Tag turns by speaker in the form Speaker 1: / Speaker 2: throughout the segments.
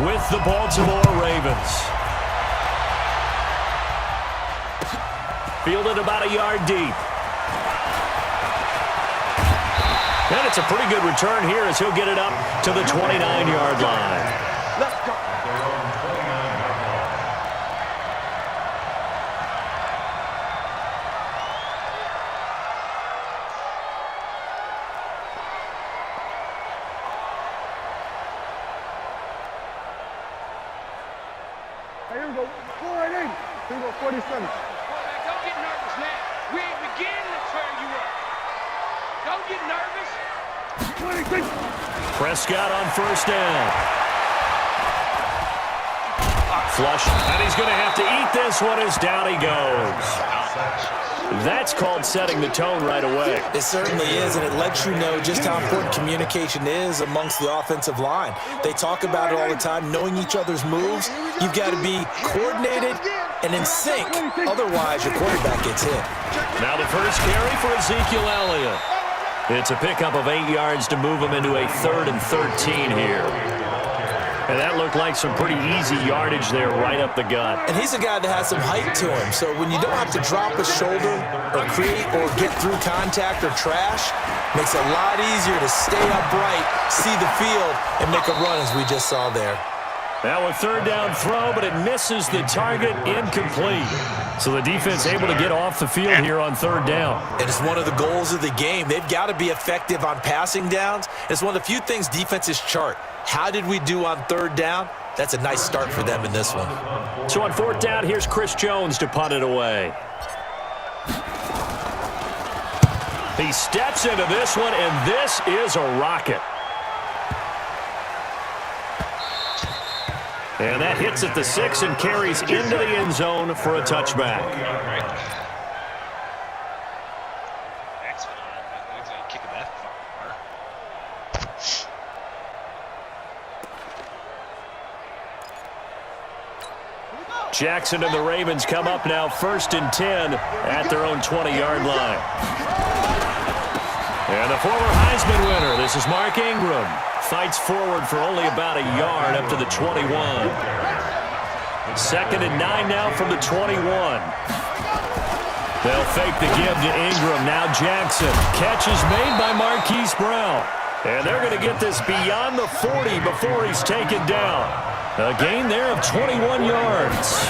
Speaker 1: with the Baltimore Ravens. Fielded about a yard deep. And it's a pretty good return here as he'll get it up to the 29-yard line.
Speaker 2: Let's go. Here we go. 480. Here we go. 47.
Speaker 3: Don't get nervous now. We ain't beginning to turn you up. Don't get nervous.
Speaker 2: 26.
Speaker 1: Prescott on first down. Flush, and he's going to have to eat this one as down he goes. That's called setting the tone right away.
Speaker 4: It certainly is, and it lets you know just how important communication is amongst the offensive line. They talk about it all the time, knowing each other's moves. You've got to be coordinated and in sync. Otherwise, your quarterback gets hit.
Speaker 1: Now the first carry for Ezekiel Elliott. It's a pickup of 8 yards to move him into a 3rd and 13 here. And that looked like some pretty easy yardage there right up the gut.
Speaker 4: And he's a guy that has some height to him, so when you don't have to drop a shoulder or create or get through contact or trash, makes it a lot easier to stay upright, see the field, and make a run as we just saw there.
Speaker 1: Now a 3rd down throw, but it misses the target, incomplete. So the defense able to get off the field here on 3rd down.
Speaker 4: And it's one of the goals of the game. They've got to be effective on passing downs. It's one of the few things defenses chart. How did we do on 3rd down? That's a nice start for them in this one.
Speaker 1: So on 4th down, here's Chris Jones to punt it away. He steps into this one, and this is a rocket. And that hits at the 6 and carries into the end zone for a touchback. Jackson and the Ravens come up now 1st and 10 at their own 20-yard line. And the former Heisman winner, this is Mark Ingram, fights forward for only about a yard up to the 21. 2nd and 9 now from the 21. They'll fake the give to Ingram. Now Jackson. Catch is made by Marquise Brown. And they're going to get this beyond the 40 before he's taken down. A gain there of 21 yards.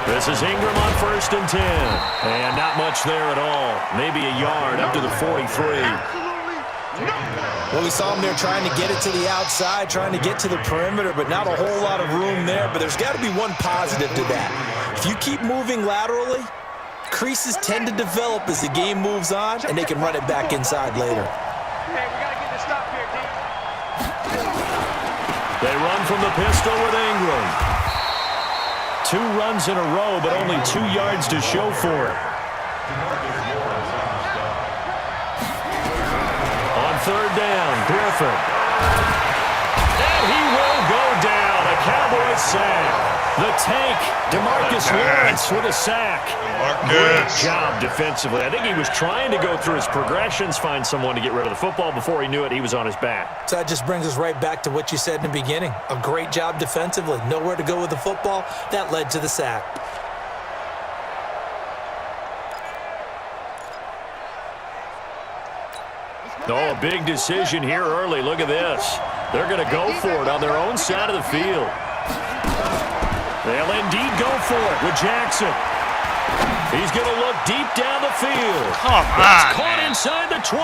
Speaker 1: This is Ingram on 1st and 10. And not much there at all. Maybe a yard up to the 43.
Speaker 4: Well, we saw him there trying to get it to the outside, trying to get to the perimeter, but not a whole lot of room there. But there's got to be one positive to that. If you keep moving laterally, creases tend to develop as the game moves on, and they can run it back inside later.
Speaker 3: Hey, we got to get this stop here, D.
Speaker 1: They run from the pistol with Ingram. 2 runs in a row, but only 2 yards to show for it. On 3rd down, Griffin. And he will go down. A Cowboys sack. The tank, DeMarcus Lawrence with a sack. Great job defensively. I think he was trying to go through his progressions, find someone to get rid of the football. Before he knew it, he was on his back.
Speaker 4: So that just brings us right back to what you said in the beginning. A great job defensively. Nowhere to go with the football. That led to the sack.
Speaker 1: Oh, a big decision here early. Look at this. They're going to go for it on their own side of the field. They'll indeed go for it with Jackson. He's going to look deep down the field.
Speaker 5: Come on,
Speaker 1: That's caught inside the 20.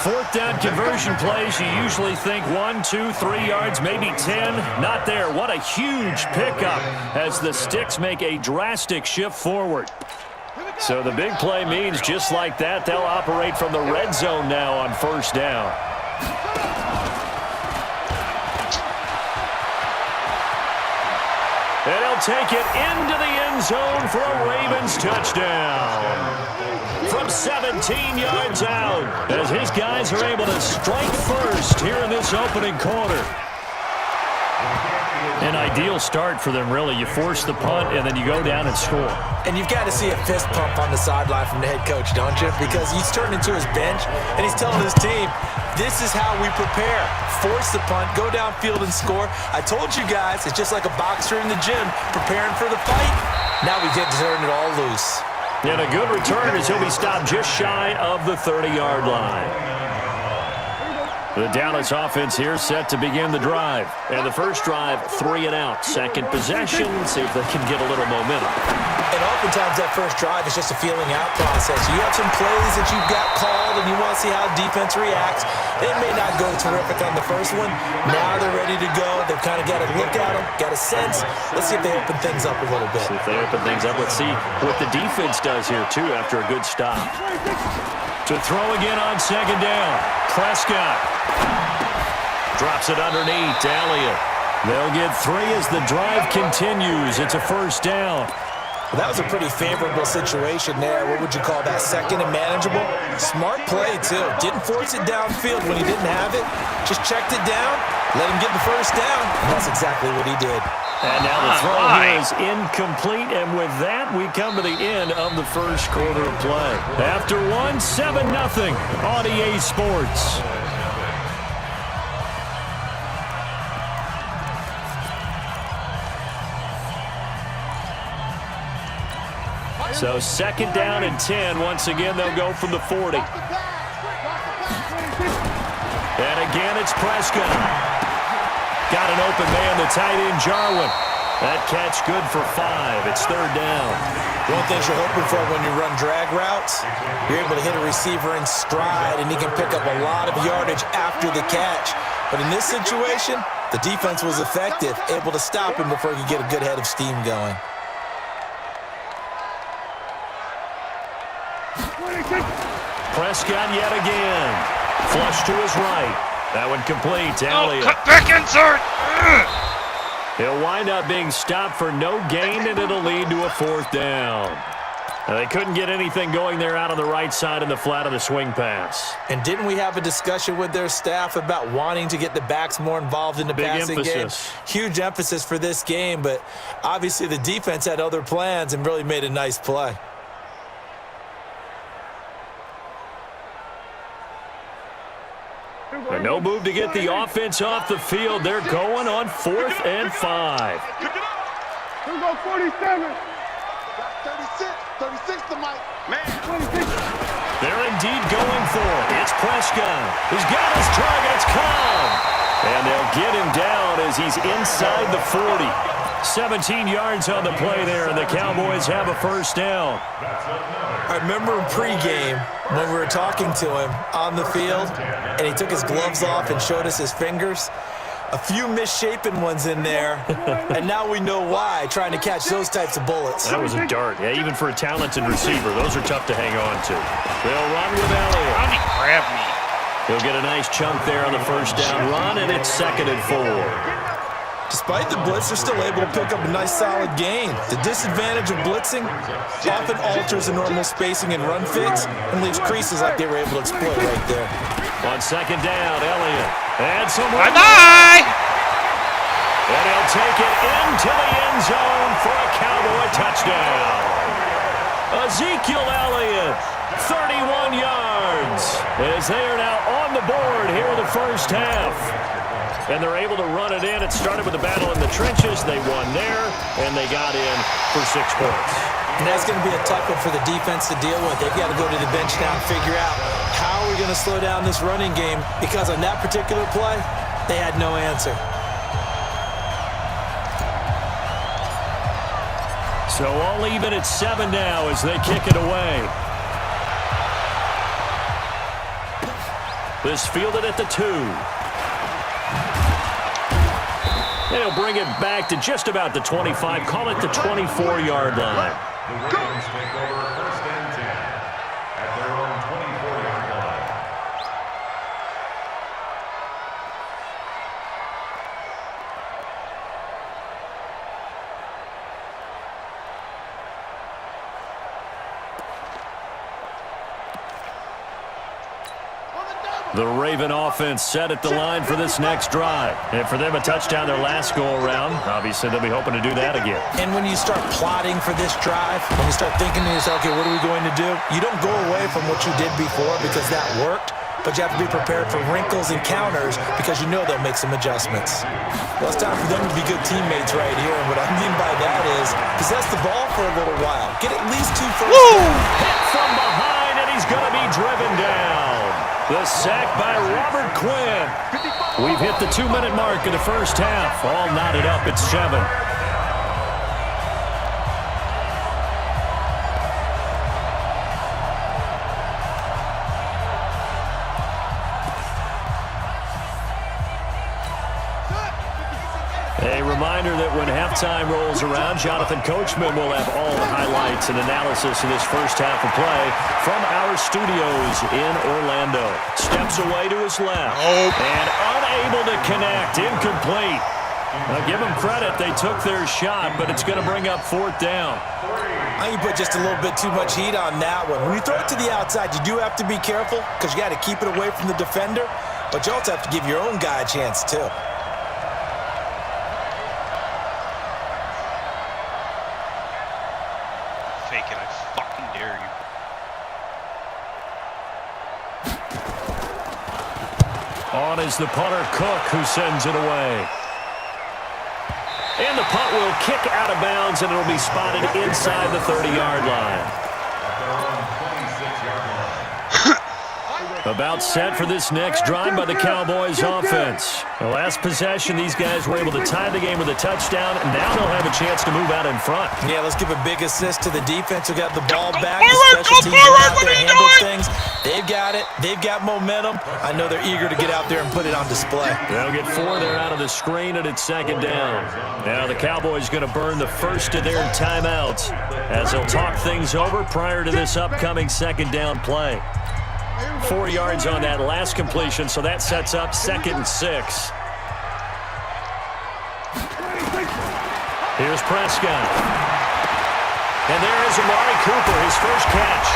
Speaker 1: 4th down conversion plays, you usually think 1, 2, 3 yards, maybe 10. Not there. What a huge pickup as the Sticks make a drastic shift forward. So the big play means just like that, they'll operate from the red zone now on 1st down. And he'll take it into the end zone for a Ravens touchdown. From 17 yards out, as his guys are able to strike first here in this opening quarter. An ideal start for them, really. You force the punt, and then you go down and score.
Speaker 4: And you've got to see a fist pump on the sideline from the head coach, don't you? Because he's turned into his bench, and he's telling his team, this is how we prepare. Force the punt, go downfield and score. I told you guys, it's just like a boxer in the gym preparing for the fight. Now we get to turn it all loose.
Speaker 1: And a good return as he'll be stopped just shy of the 30-yard line. The Dallas offense here set to begin the drive. And the first drive, 3 and out. Second possession, see if they can get a little momentum.
Speaker 4: And oftentimes that first drive is just a feeling out process. You have some plays that you've got called and you want to see how defense reacts. It may not go terrific on the first one. Now they're ready to go. They've kind of got to look at them, got a sense. Let's see if they open things up a little bit.
Speaker 1: See if they open things up. Let's see what the defense does here, too, after a good stop. To throw again on second down. Prescott drops it underneath. Elliott. They'll get 3 as the drive continues. It's a first down.
Speaker 4: Well, that was a pretty favorable situation there. What would you call that? Second and manageable? Smart play, too. Didn't force it downfield when he didn't have it. Just checked it down, let him get the first down. And that's exactly what he did.
Speaker 1: And now the throw here is incomplete. And with that, we come to the end of the first quarter of play. After 7-0 on EA Sports. So second down and 10. Once again, they'll go from the 40. And again, it's Prescott. Got an open man, the tight end, Jarwin. That catch good for 5. It's third down.
Speaker 4: One thing you're hoping for when you run drag routes, you're able to hit a receiver in stride, and he can pick up a lot of yardage after the catch. But in this situation, the defense was effective, able to stop him before he could get a good head of steam going.
Speaker 1: Prescott yet again. Flush to his right. That one complete to Elliott.
Speaker 3: Cut back insert.
Speaker 1: He'll wind up being stopped for no gain, and it'll lead to a fourth down. They couldn't get anything going there out on the right side in the flat of the swing pass.
Speaker 4: And didn't we have a discussion with their staff about wanting to get the backs more involved in the passing game? Huge emphasis for this game, but obviously the defense had other plans and really made a nice play.
Speaker 1: And no move to get the offense off the field. They're going on 4th and 5.
Speaker 2: Here we go, 47.
Speaker 3: 36 to Mike. Man.
Speaker 2: 26.
Speaker 1: They're indeed going for it. It's Prescott. He's got his targets come. And they'll get him down as he's inside the 40. 17 yards on the play there, and the Cowboys have a first down.
Speaker 4: I remember in pregame when we were talking to him on the field, and he took his gloves off and showed us his fingers. A few misshapen ones in there, and now we know why, trying to catch those types of bullets.
Speaker 1: That was a dart. Yeah, even for a talented receiver, those are tough to hang on to. They'll run with Elliott.
Speaker 3: How did he grab me?
Speaker 1: He'll get a nice chunk there on the first down run, and it's 2nd and 4.
Speaker 4: Despite the blitz, they're still able to pick up a nice solid gain. The disadvantage of blitzing often alters the normal spacing and run fits and leaves creases like they were able to exploit right there.
Speaker 1: On second down, Elliott. And some
Speaker 3: Bye-bye!
Speaker 1: And he'll take it into the end zone for a Cowboy touchdown. Ezekiel Elliott, 31 yards, as they are now on the board here in the first half. And they're able to run it in. It started with a battle in the trenches. They won there, and they got in for 6 points.
Speaker 4: And that's going to be a tough one for the defense to deal with. They've got to go to the bench now and figure out how are we going to slow down this running game, because on that particular play, they had no answer.
Speaker 1: So all even at 7 now as they kick it away. This fielded at the 2. They'll bring it back to just about the 25. Call it the 24-yard line.
Speaker 5: The Ravens take over 1st and 10 at their own 24-yard line.
Speaker 1: The Raven offense set at the line for this next drive. And for them, a touchdown their last go-around. Obviously, they'll be hoping to do that again.
Speaker 4: And when you start plotting for this drive, when you start thinking to yourself, okay, what are we going to do? You don't go away from what you did before because that worked, but you have to be prepared for wrinkles and counters because you know they'll make some adjustments. Well, it's time for them to be good teammates right here, and what I mean by that is possess the ball for a little while. Get at least 2 first downs.
Speaker 1: Hit from behind, and he's going to be driven down. The sack by Robert Quinn. We've hit the 2-minute mark in the first half. All knotted up at 7. A reminder that when halftime rolls around, Jonathan Coachman will have all the highlights and analysis of this first half of play from our studios in Orlando. Steps away to his left. And unable to connect. Incomplete. Now, give them credit. They took their shot, but it's going to bring up 4th down.
Speaker 4: I think you put just a little bit too much heat on that one. When you throw it to the outside, you do have to be careful because you got to keep it away from the defender, but you also have to give your own guy a chance, too.
Speaker 6: Fake it, I fucking dare you.
Speaker 1: On is the punter, Cook, who sends it away. And the punt will kick out of bounds, and it'll be spotted inside the 30-yard line. About set for this next drive by the Cowboys offense. The last possession, these guys were able to tie the game with a touchdown, and now they'll have a chance to move out in front.
Speaker 4: Yeah, let's give a big assist to the defense who got the ball back. The special teams went out there and handled things. They've got it. They've got momentum. I know they're eager to get out there and put it on display.
Speaker 1: They'll get 4 there out of the screen, and it's 2nd down. Now the Cowboys going to burn the first of their timeouts as they'll talk things over prior to this upcoming 2nd down play. 4 yards on that last completion, so that sets up 2nd and 6. Here's Prescott. And there is Amari Cooper, his first catch.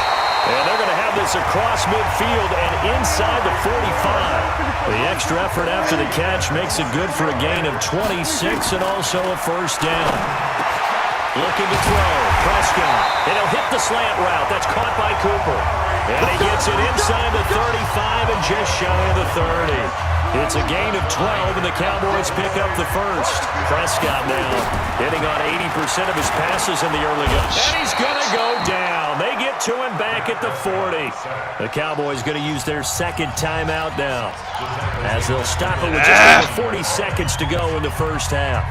Speaker 1: And they're going to have this across midfield and inside the 45. The extra effort after the catch makes it good for a gain of 26 and also a first down. Looking to throw. Prescott. And he'll hit the slant route. That's caught by Cooper. And he gets it inside the 35 and just shy of the 30. It's a gain of 12, and the Cowboys pick up the first. Prescott now hitting on 80% of his passes in the early going. And he's going to go down. They get to him back at the 40. The Cowboys going to use their 2nd timeout now as they'll stop it with just over 40 seconds to go in the first half.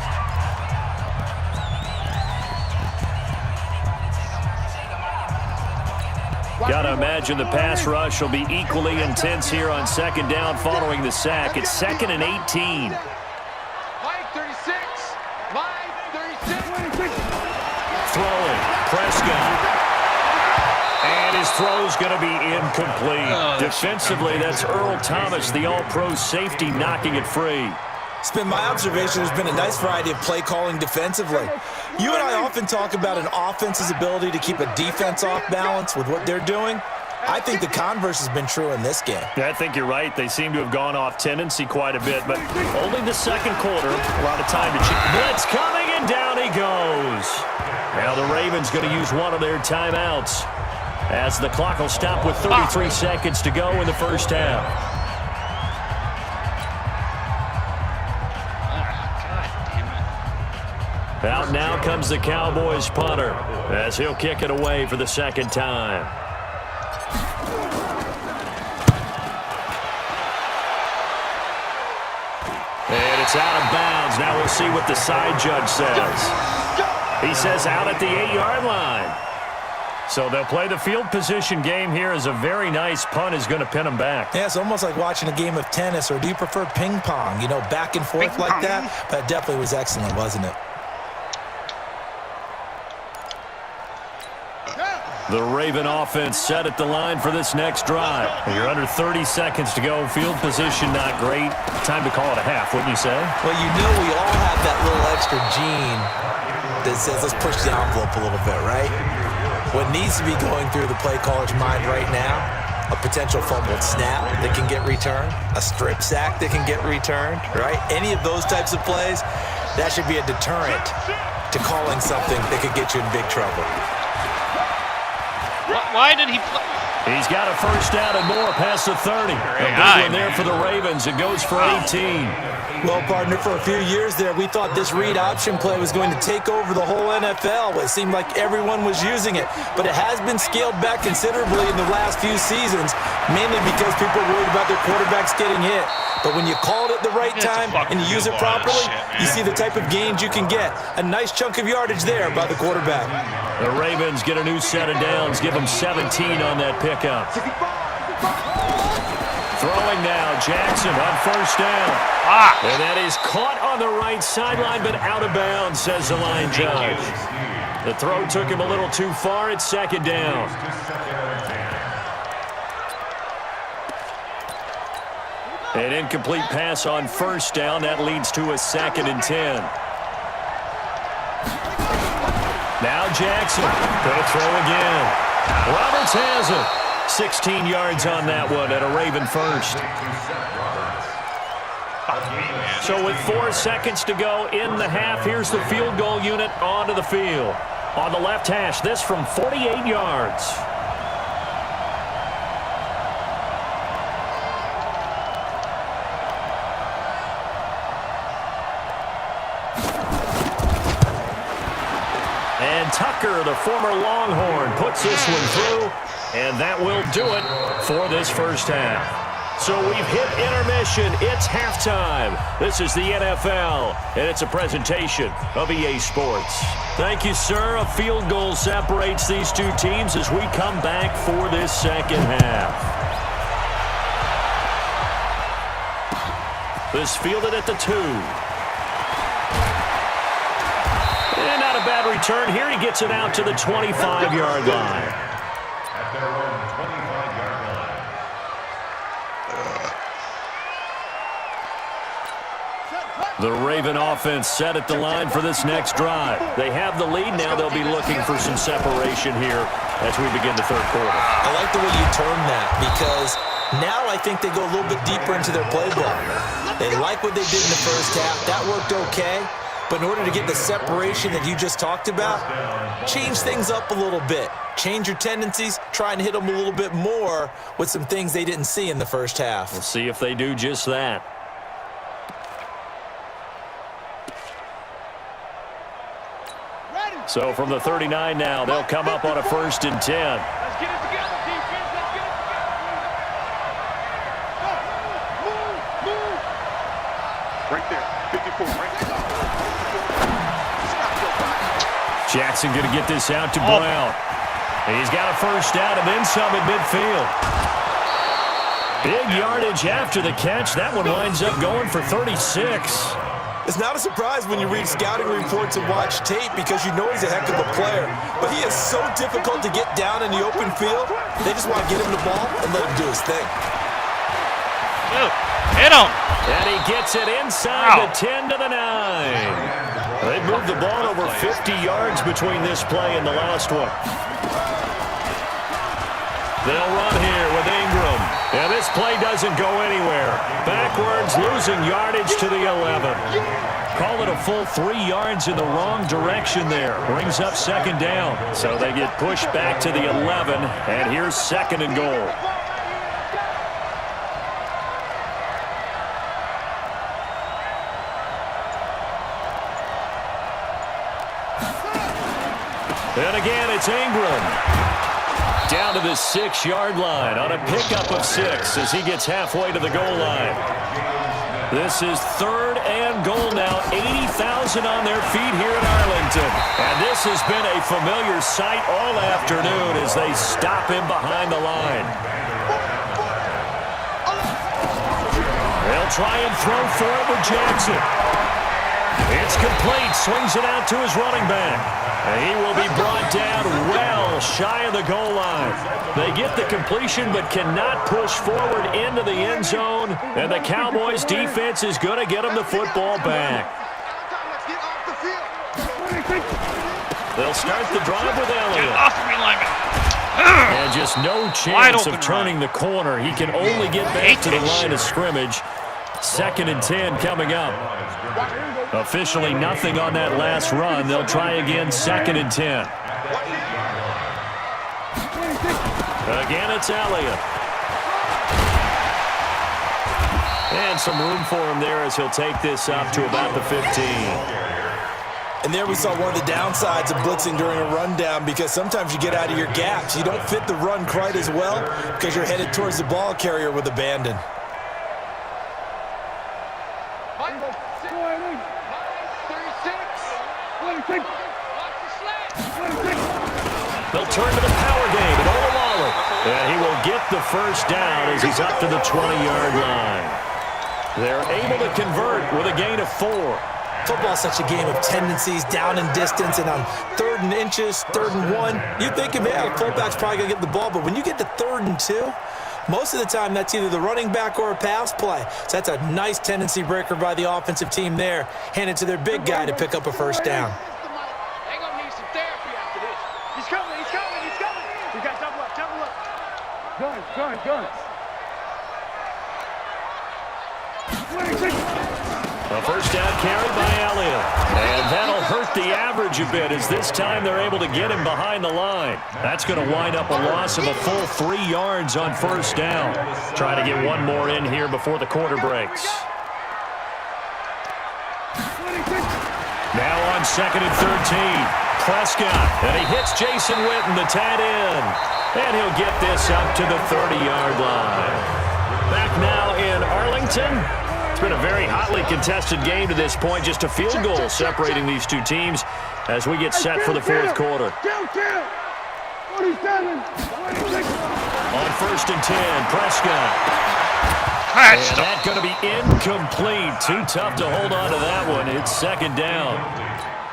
Speaker 1: Got to imagine the pass rush will be equally intense here on 2nd down following the sack. It's 2nd and 18.
Speaker 3: Line 36. Line 36.
Speaker 1: Throwing. Prescott. And his throw's going to be incomplete. Defensively, that's Earl Thomas, the all-pro safety, knocking it free.
Speaker 4: It's been my observation there's been a nice variety of play calling defensively. You and I often talk about an offense's ability to keep a defense off balance with what they're doing. I think the converse has been true in this game.
Speaker 1: Yeah, I think you're right. They seem to have gone off tendency quite a bit, but only the 2nd quarter. A lot of time to check. Blitz coming, and down he goes. Now the Ravens going to use one of their timeouts as the clock will stop with 33 seconds to go in the first half. Out now comes the Cowboys punter as he'll kick it away for the 2nd time. And it's out of bounds. Now we'll see what the side judge says. He says out at the 8-yard line. So they'll play the field position game here as a very nice punt is going to pin them back.
Speaker 4: Yeah, it's almost like watching a game of tennis, or do you prefer ping pong? You know, back and forth like that? That definitely was excellent, wasn't it?
Speaker 1: The Raven offense set at the line for this next drive. You're under 30 seconds to go. Field position not great. Time to call it a half, wouldn't you say?
Speaker 4: Well, you know we all have that little extra gene that says let's push the envelope a little bit, right? What needs to be going through the play caller's mind right now A potential fumbled snap that can get returned, a strip sack that can get returned, right? Any of those types of plays, that should be a deterrent to calling something that could get you in big trouble.
Speaker 6: Why did he play?
Speaker 1: He's got a first down and more past the 30. A big one there for the Ravens. It goes for 18.
Speaker 4: Well, partner, for a few years there, we thought this read option play was going to take over the whole NFL. It seemed like everyone was using it, but it has been scaled back considerably in the last few seasons, mainly because people are worried about their quarterbacks getting hit. But when you call it at the right time and you use it properly, you see the type of gains you can get. A nice chunk of yardage there by the quarterback.
Speaker 1: The Ravens get a new set of downs, give them 17 on that pickup. Throwing now, Jackson on first down. And that is caught on the right sideline, but out of bounds, says the line judge. The throw took him a little too far. It's second down. An incomplete pass on first down. That leads to a 2nd and 10. Now Jackson. Gonna throw again. Roberts has it. 16 yards on that one and a Raven first. So with 4 seconds to go in the half, here's the field goal unit onto the field. On the left hash, this from 48 yards. And Tucker, the former Longhorn, puts this one through. And that will do it for this first half. So we've hit intermission. It's halftime. This is the NFL, and it's a presentation of EA Sports. Thank you, sir. A field goal separates these two teams as we come back for this second half. This fielded at the 2. And not a bad return here. He gets it out to the 25-yard line.
Speaker 5: Their own 25-yard line.
Speaker 1: The Raven offense set at the line for this next drive. They have the lead. Now they'll be looking for some separation here as we begin the third quarter.
Speaker 4: I like the way you term that because now I think they go a little bit deeper into their playbook. They like what they did in the first half. That worked okay. But in order to get the separation that you just talked about, change things up a little bit. Change your tendencies, try and hit them a little bit more with some things they didn't see in the first half.
Speaker 1: We'll see if they do just that. So from the 39 now, they'll come up on a 1st and 10.
Speaker 3: Let's get it together, defense. Let's get it together. Move.
Speaker 2: Right there. 54, right there.
Speaker 1: Jackson going to get this out to Brown. He's got a first down and then some at midfield. Big yardage after the catch. That one winds up going for 36.
Speaker 4: It's not a surprise when you read scouting reports and watch tape because you know he's a heck of a player. But he is so difficult to get down in the open field. They just want to get him the ball and let him do his thing.
Speaker 6: Hit him.
Speaker 1: And he gets it inside the 10 to the 9. They moved the ball over 50 yards between this play and the last one. They'll run here with Ingram. And this play doesn't go anywhere. Backwards, losing yardage to the 11. Call it a full 3 yards in the wrong direction there. Brings up 2nd down. So they get pushed back to the 11. And here's 2nd and goal. And again, it's Ingram. Down to the 6-yard line on a pickup of 6 as he gets halfway to the goal line. This is 3rd and goal now. 80,000 on their feet here in Arlington. And this has been a familiar sight all afternoon as they stop him behind the line. They'll try and throw for it with Jackson. It's complete. Swings it out to his running back. And he will be brought down well shy of the goal line. They get the completion but cannot push forward into the end zone. And the Cowboys defense is going to get him the football back. They'll start the drive with Elliott.
Speaker 6: Get off of me, lineman.
Speaker 1: And just no
Speaker 6: Wide
Speaker 1: chance
Speaker 6: open
Speaker 1: of turning the corner. He can only get back to the line of scrimmage. 2nd and 10 coming up. Officially nothing on that last run. They'll try again, 2nd and 10. Again, it's Elliott. And some room for him there as he'll take this up to about the 15.
Speaker 4: And there we saw one of the downsides of blitzing during a rundown, because sometimes you get out of your gaps. You don't fit the run quite as well because you're headed towards the ball carrier with abandon.
Speaker 1: They'll turn to the power game and Olawale. And he will get the first down as he's up to the 20-yard line. They're able to convert with a gain of 4.
Speaker 4: Football's such a game of tendencies, down in distance, and on 3rd and inches, 3rd and 1, you think, man, fullback's probably going to get the ball, but when you get to 3rd and 2, most of the time that's either the running back or a pass play. So that's a nice tendency breaker by the offensive team there, handed to their big guy to pick up a first down.
Speaker 3: They're going to need some therapy after this. He's coming, he's coming, he's coming. You got to double up, double up.
Speaker 2: Gun.
Speaker 1: A first down carry by Elliott. And that'll hurt the average a bit, as this time they're able to get him behind the line. That's going to wind up a loss of a full 3 yards on first down. Trying to get one more in here before the quarter breaks. Now on 2nd and 13. Prescott, and he hits Jason Witten, the tight end. And he'll get this up to the 30-yard line. Back now in Arlington. It's been a very hotly contested game to this point. Just a field goal separating these two teams as we get set for the 4th quarter. On 1st and 10, Prescott. And that's going to be incomplete. Too tough to hold on to that one. It's 2nd down.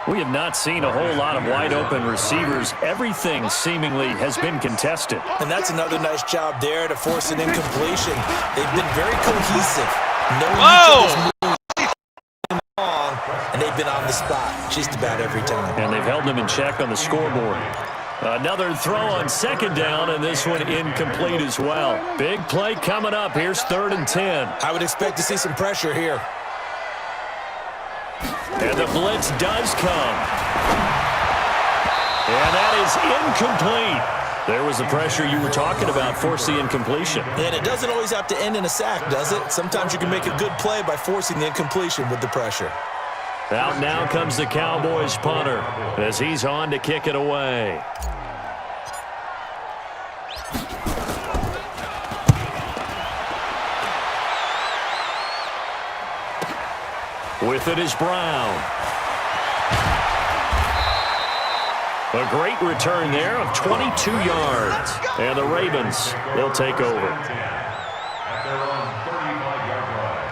Speaker 1: We have not seen a whole lot of wide-open receivers. Everything seemingly has been contested.
Speaker 4: And that's another nice job there to force an incompletion. They've been very cohesive. No move long, and they've been on the spot just about every time.
Speaker 1: And they've held them in check on the scoreboard. Another throw on 2nd down, and this one incomplete as well. Big play coming up. Here's 3rd and 10.
Speaker 4: I would expect to see some pressure here.
Speaker 1: And the blitz does come. And that is incomplete. There was the pressure you were talking about, force the incompletion.
Speaker 4: And it doesn't always have to end in a sack, does it? Sometimes you can make a good play by forcing the incompletion with the pressure.
Speaker 1: Out now comes the Cowboys punter as he's on to kick it away. With it is Brown. A great return there of 22 yards. And the Ravens, they'll take over.
Speaker 5: At their own 35-yard line.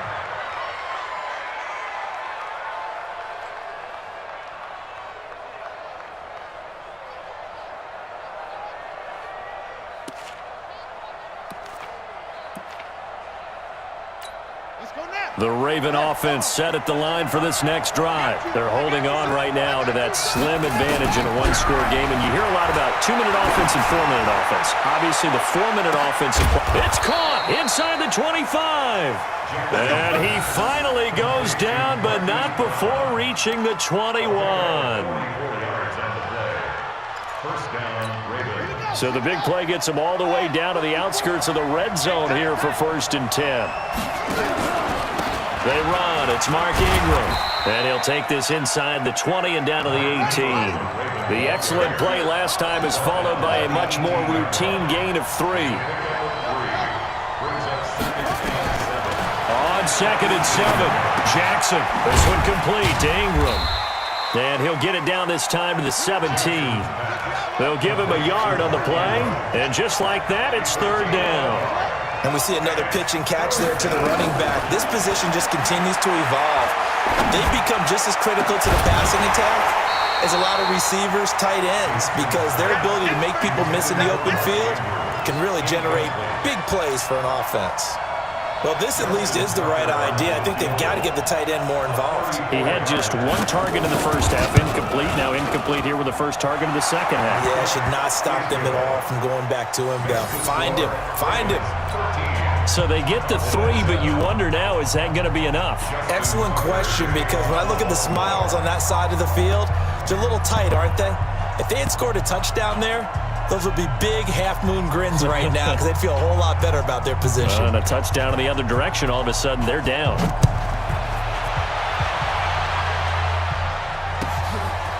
Speaker 1: The Raven offense set at the line for this next drive. They're holding on right now to that slim advantage in a one-score game. And you hear a lot about 2-minute offense and 4-minute offense. Obviously, the 4-minute offense. It's caught inside the 25. And he finally goes down, but not before reaching the 21.
Speaker 5: 4 yards on the play. First down, Ravens.
Speaker 1: So the big play gets him all the way down to the outskirts of the red zone here for 1st and 10. They run. It's Mark Ingram. And he'll take this inside the 20 and down to the 18. The excellent play last time is followed by a much more routine gain of 3. On 2nd and 7, Jackson. This one complete to Ingram. And he'll get it down this time to the 17. They'll give him a yard on the play. And just like that, it's 3rd down.
Speaker 4: And we see another pitch and catch there to the running back. This position just continues to evolve. They've become just as critical to the passing attack as a lot of receivers, tight ends, because their ability to make people miss in the open field can really generate big plays for an offense. Well, this at least is the right idea. I think they've got to get the tight end more involved.
Speaker 1: He had just one target in the first half, incomplete. Now incomplete here with the first target of the second half.
Speaker 4: Yeah, should not stop them at all from going back to him, though. Find him. Find him.
Speaker 1: So they get the 3, but you wonder now, is that going to be enough?
Speaker 4: Excellent question, because when I look at the smiles on that side of the field, they're a little tight, aren't they? If they had scored a touchdown there, those would be big half-moon grins right now because they'd feel a whole lot better about their position.
Speaker 1: And a touchdown in the other direction, all of a sudden they're down.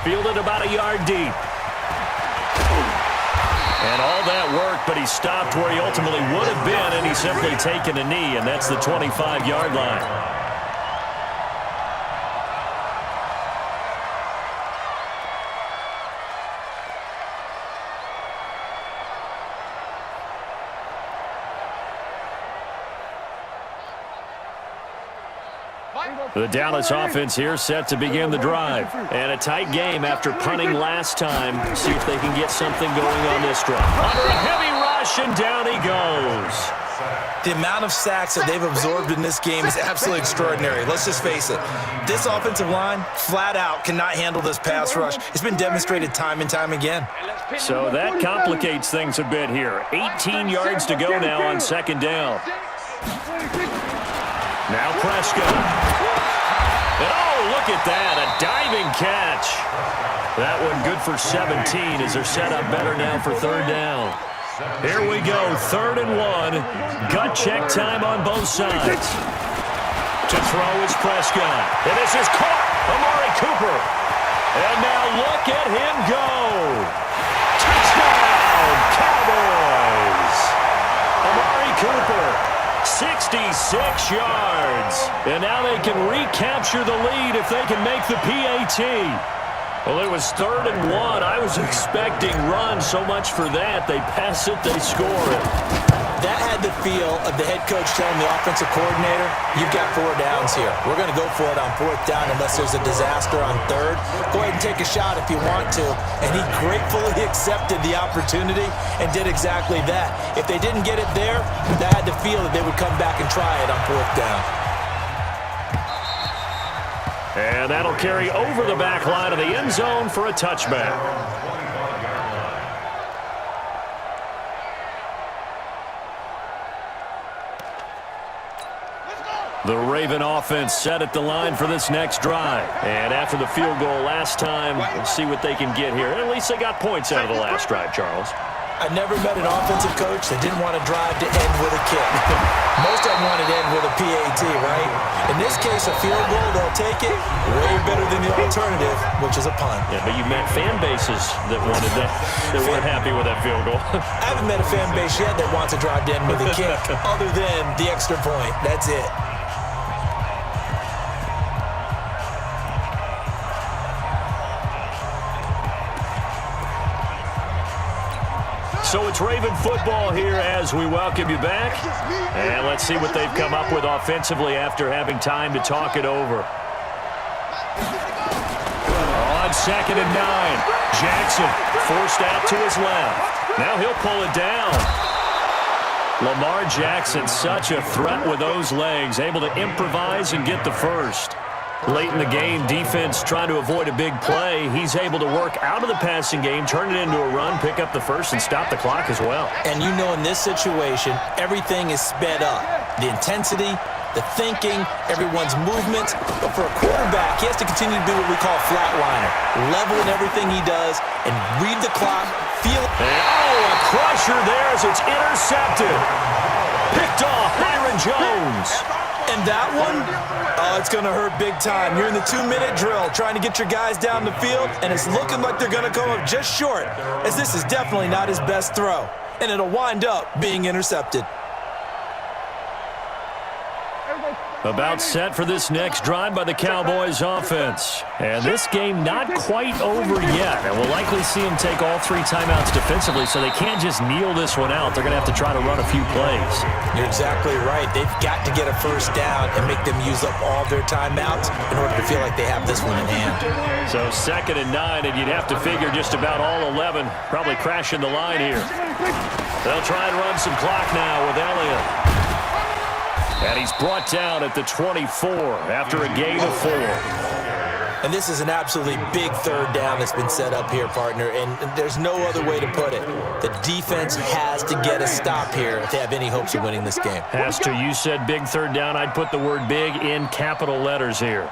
Speaker 1: Fielded about a yard deep. And all that work, but he stopped where he ultimately would have been, and he's simply taken a knee, and that's the 25-yard line. The Dallas offense here set to begin the drive. And a tight game after punting last time. See if they can get something going on this drive. Under a heavy rush, and down he goes.
Speaker 4: The amount of sacks that they've absorbed in this game is absolutely extraordinary. Let's just face it. This offensive line, flat out, cannot handle this pass rush. It's been demonstrated time and time again.
Speaker 1: So that complicates things a bit here. 18 yards to go now on second down. Now Prescott. And oh, look at that, a diving catch. That one good for 17 as they're set up better now for third down. Here we go, 3rd and 1. Gut check time on both sides. To throw is Prescott. And this is caught, Amari Cooper. And now look at him go. Touchdown, Cowboys. Amari Cooper. 66 yards. And now they can recapture the lead if they can make the PAT. Well, it was 3rd and 1. I was expecting run so much for that. They pass it, they score it.
Speaker 4: That had the feel of the head coach telling the offensive coordinator, you've got 4 downs here. We're going to go for it on 4th down unless there's a disaster on 3rd. Go ahead and take a shot if you want to. And he gratefully accepted the opportunity and did exactly that. If they didn't get it there, they had the feel that they would come back and try it on 4th down.
Speaker 1: And that'll carry over the back line of the end zone for a touchback. The Raven offense set at the line for this next drive. And after the field goal last time, we'll see what they can get here. At least they got points out of the last drive, Charles.
Speaker 4: I never met an offensive coach that didn't want to drive to end with a kick. Most of them wanted to end with a PAT, right? In this case, a field goal, they'll take it way better than the alternative, which is a punt.
Speaker 1: Yeah, but you met fan bases that wanted that, that weren't happy with that field goal.
Speaker 4: I haven't met a fan base yet that wants to drive to end with a kick other than the extra point. That's it.
Speaker 1: So it's Raven football here as we welcome you back. And let's see what they've come up with offensively after having time to talk it over. On 2nd and 9, Jackson forced out to his left. Now he'll pull it down. Lamar Jackson, such a threat with those legs, able to improvise and get the first. Late in the game, defense trying to avoid a big play. He's able to work out of the passing game, turn it into a run, pick up the first, and stop the clock as well.
Speaker 4: And you know in this situation, everything is sped up. The intensity, the thinking, everyone's movement. But for a quarterback, he has to continue to do what we call flatliner. Level in everything he does and read the clock, feel it.
Speaker 1: And, oh, a crusher there as it's intercepted. Picked off Byron Jones.
Speaker 4: And that one, it's going to hurt big time. You're in the 2-minute drill trying to get your guys down the field, and it's looking like they're going to come up just short, as this is definitely not his best throw. And it'll wind up being intercepted.
Speaker 1: About set for this next drive by the Cowboys offense. And this game not quite over yet. And we'll likely see them take all 3 timeouts defensively, so they can't just kneel this one out. They're going to have to try to run a few plays.
Speaker 4: You're exactly right. They've got to get a first down and make them use up all their timeouts in order to feel like they have this one in hand.
Speaker 1: So 2nd and 9, and you'd have to figure just about all 11 probably crashing the line here. They'll try and run some clock now with Elliott. And he's brought down at the 24 after a gain of 4.
Speaker 4: And this is an absolutely big third down that's been set up here, partner, and there's no other way to put it. The defense has to get a stop here if they have any hopes of winning this game.
Speaker 1: Has to. You said big third down. I'd put the word big in capital letters here.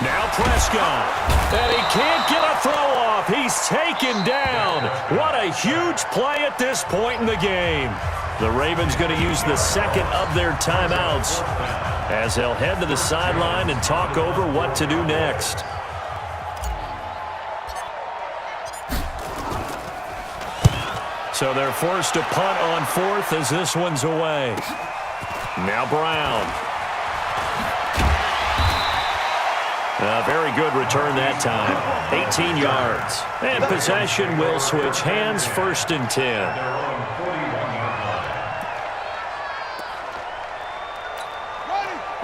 Speaker 1: Now Prescott. And he can't get a throw off. He's taken down. What a huge play at this point in the game. The Ravens going to use the second of their timeouts as they'll head to the sideline and talk over what to do next. So they're forced to punt on 4th as this one's away. Now Brown. A very good return that time. 18 yards. And possession will switch hands, 1st and 10.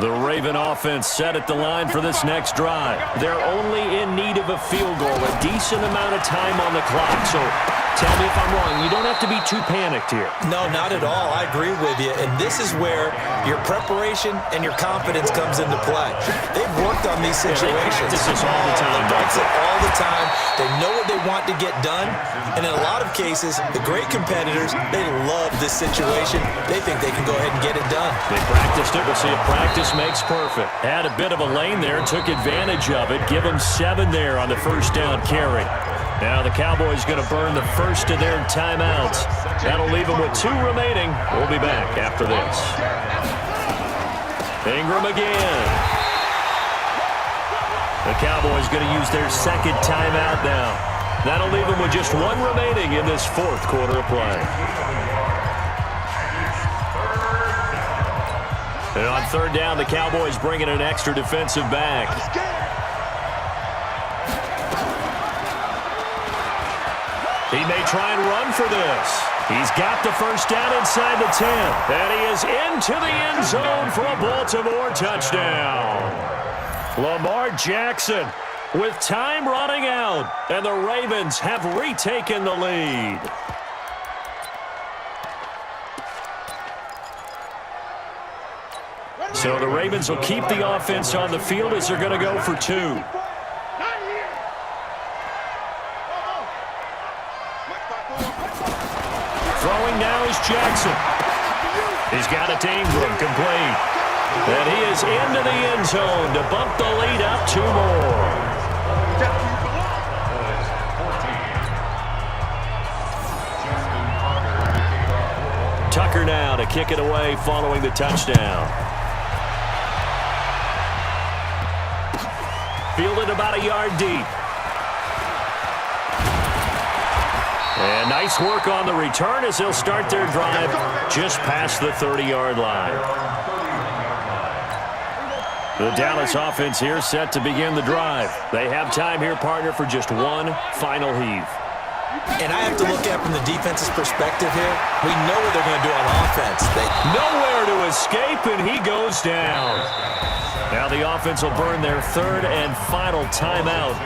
Speaker 1: The Raven offense set at the line for this next drive. They're only in need of a field goal, a decent amount of time on the clock. So tell me if I'm wrong. You don't have to be too panicked here.
Speaker 4: No, not at all. I agree with you. And this is where your preparation and your confidence comes into play. They've worked on these situations.
Speaker 1: They practice this all the time.
Speaker 4: They practice it all the time. They know what they want to get done. And in a lot of cases, the great competitors, they love this situation. They think they can go ahead and get it done.
Speaker 1: They practiced it. We'll see if practice makes perfect. Had a bit of a lane there, took advantage of it. Give them 7 there on the first down carry. Now the Cowboys going to burn the first of their timeouts. That'll leave them with 2 remaining. We'll be back after this. Ingram again. The Cowboys going to use their second timeout now. That'll leave them with just 1 remaining in this 4th quarter of play. And on 3rd down, the Cowboys bring in an extra defensive back. He may try and run for this. He's got the first down inside the 10. And he is into the end zone for a Baltimore touchdown. Lamar Jackson with time running out. And the Ravens have retaken the lead. So the Ravens will keep the offense on the field as they're going to go for 2. Throwing now is Jackson. He's got it to Ingram, complete. And he is into the end zone to bump the lead up 2 more. Tucker now to kick it away following the touchdown. Fielded about a yard deep. And nice work on the return as they'll start their drive just past the 30-yard line. The Dallas offense here set to begin the drive. They have time here, partner, for just 1 final heave.
Speaker 4: And I have to look at it from the defense's perspective here. We know what they're going to do on offense.
Speaker 1: Nowhere to escape, and he goes down. Now the offense will burn their 3rd and final timeout